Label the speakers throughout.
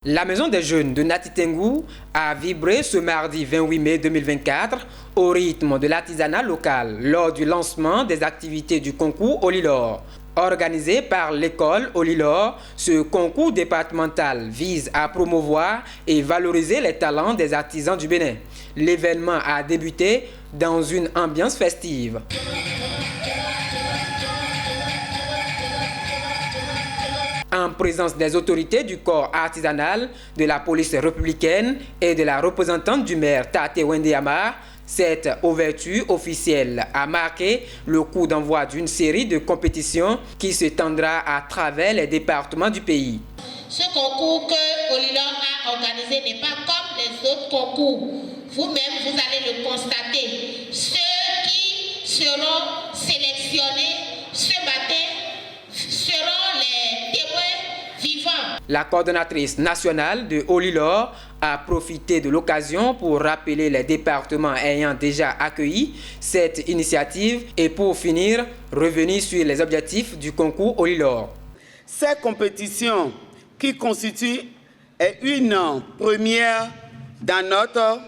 Speaker 1: La Maison des Jeunes de Natitengu a vibré ce mardi 28 mai 2024 au rythme de l'artisanat local lors du lancement des activités du concours Olilor. Organisé par l'école Olilor, ce concours départemental vise à promouvoir et valoriser les talents des artisans du Bénin. L'événement a débuté dans une ambiance festive. En présence des autorités du corps artisanal, de la police républicaine et de la représentante du maire Tate Wendiamar, cette ouverture officielle a marqué le coup d'envoi d'une série de compétitions qui s'étendra à travers les départements du pays.
Speaker 2: Ce concours que Olilor a organisé n'est pas comme les autres concours. Vous-même, vous allez le constater. Ceux qui seront sélectionnés ce matin seront les témoins vivants.
Speaker 1: La coordonnatrice nationale de Olilor a profité de l'occasion pour rappeler les départements ayant déjà accueilli cette initiative et pour finir, revenir sur les objectifs du concours Olilor.
Speaker 3: Cette compétition qui constitue une première dans notre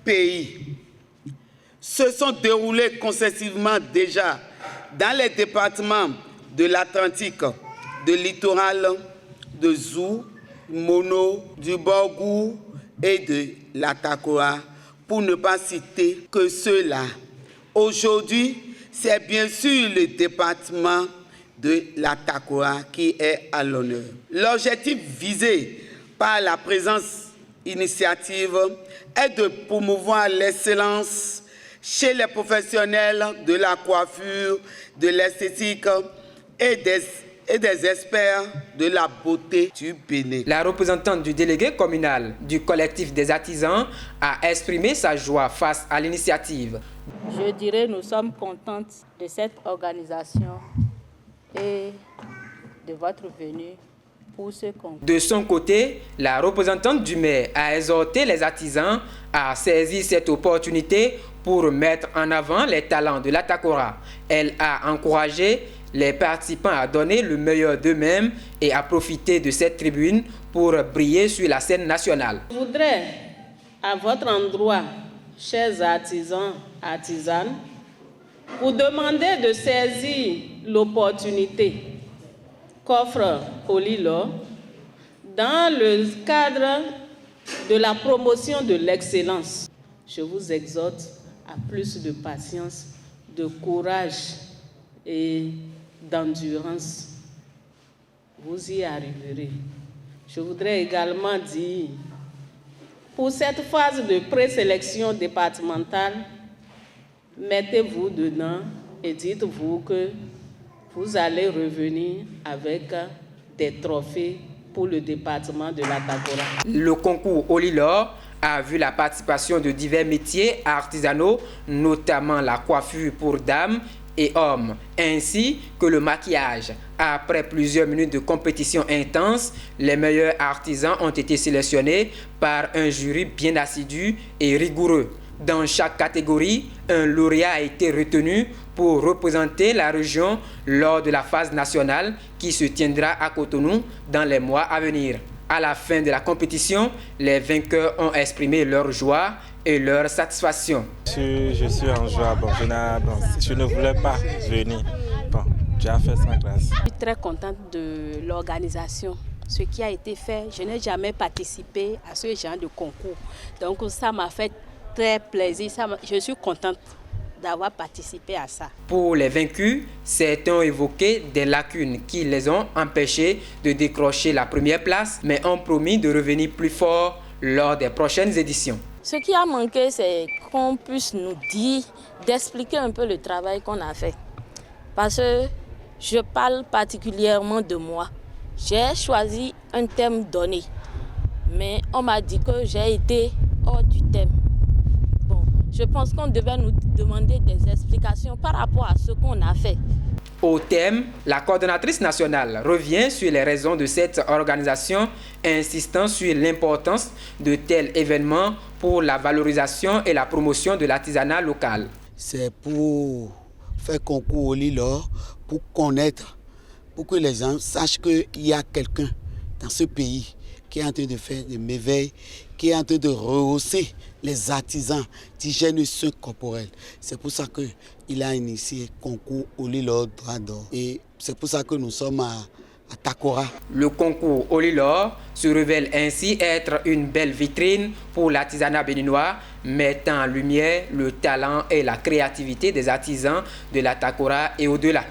Speaker 3: pays se sont déroulées concessivement déjà dans les départements de l'Atlantique, de littoral, de Zou, Mono, du Borgou et de l'Atakora, pour ne pas citer que ceux-là. Aujourd'hui, c'est bien sûr le département de l'Atakora qui est à l'honneur. L'objectif visé par la présence initiative est de promouvoir l'excellence chez les professionnels de la coiffure, de l'esthétique et des experts de la beauté du Bénin.
Speaker 1: La représentante du délégué communal du collectif des artisans a exprimé sa joie face à l'initiative.
Speaker 4: Je dirais que nous sommes contentes de cette organisation et de votre venue pour ce concours.
Speaker 1: De son côté, la représentante du maire a exhorté les artisans à saisir cette opportunité pour mettre en avant les talents de l'Atakora. Elle a encouragé les participants à donner le meilleur d'eux-mêmes et à profiter de cette tribune pour briller sur la scène nationale.
Speaker 4: Je voudrais, à votre endroit, chers artisans, artisanes, vous demander de saisir l'opportunité qu'offre Olilor dans le cadre de la promotion de l'excellence. Je vous exhorte à plus de patience, de courage et d'endurance. Vous y arriverez. Je voudrais également dire, pour cette phase de présélection départementale, mettez-vous dedans et dites-vous que vous allez revenir avec des trophées pour le département de l'Atakora.
Speaker 1: Le concours Olilor a vu la participation de divers métiers artisanaux, notamment la coiffure pour dames et hommes, ainsi que le maquillage. Après plusieurs minutes de compétition intense, les meilleurs artisans ont été sélectionnés par un jury bien assidu et rigoureux. Dans chaque catégorie, un lauréat a été retenu pour représenter la région lors de la phase nationale qui se tiendra à Cotonou dans les mois à venir. À la fin de la compétition, les vainqueurs ont exprimé leur joie et leur satisfaction.
Speaker 5: Je suis en joie. Je ne voulais pas venir. Dieu a fait sa grâce.
Speaker 6: Je suis très contente de l'organisation. Ce qui a été fait, je n'ai jamais participé à ce genre de concours. Donc ça m'a fait très plaisir. Je suis contente d'avoir participé à ça.
Speaker 1: Pour les vaincus, certains ont évoqué des lacunes qui les ont empêchés de décrocher la première place, mais ont promis de revenir plus fort lors des prochaines éditions.
Speaker 6: Ce qui a manqué, c'est qu'on puisse nous dire, d'expliquer un peu le travail qu'on a fait. Parce que je parle particulièrement de moi. J'ai choisi un thème donné, mais on m'a dit que j'ai été hors du thème. Je pense qu'on devait nous demander des explications par rapport à ce qu'on a fait.
Speaker 1: Au thème, la coordonnatrice nationale revient sur les raisons de cette organisation, insistant sur l'importance de tels événements pour la valorisation et la promotion de l'artisanat local.
Speaker 3: C'est pour faire concours Olilor, pour connaître, pour que les gens sachent qu'il y a quelqu'un dans ce pays
Speaker 7: qui est en train de faire des merveilles, qui est en train de rehausser les artisans d'hygiène et soins corporels. C'est pour ça qu'il a initié le concours Olilor Droit d'Or. Et c'est pour ça que nous sommes à Takora.
Speaker 1: Le concours Olilor se révèle ainsi être une belle vitrine pour l'artisanat béninois, mettant en lumière le talent et la créativité des artisans de la Takora et au-delà.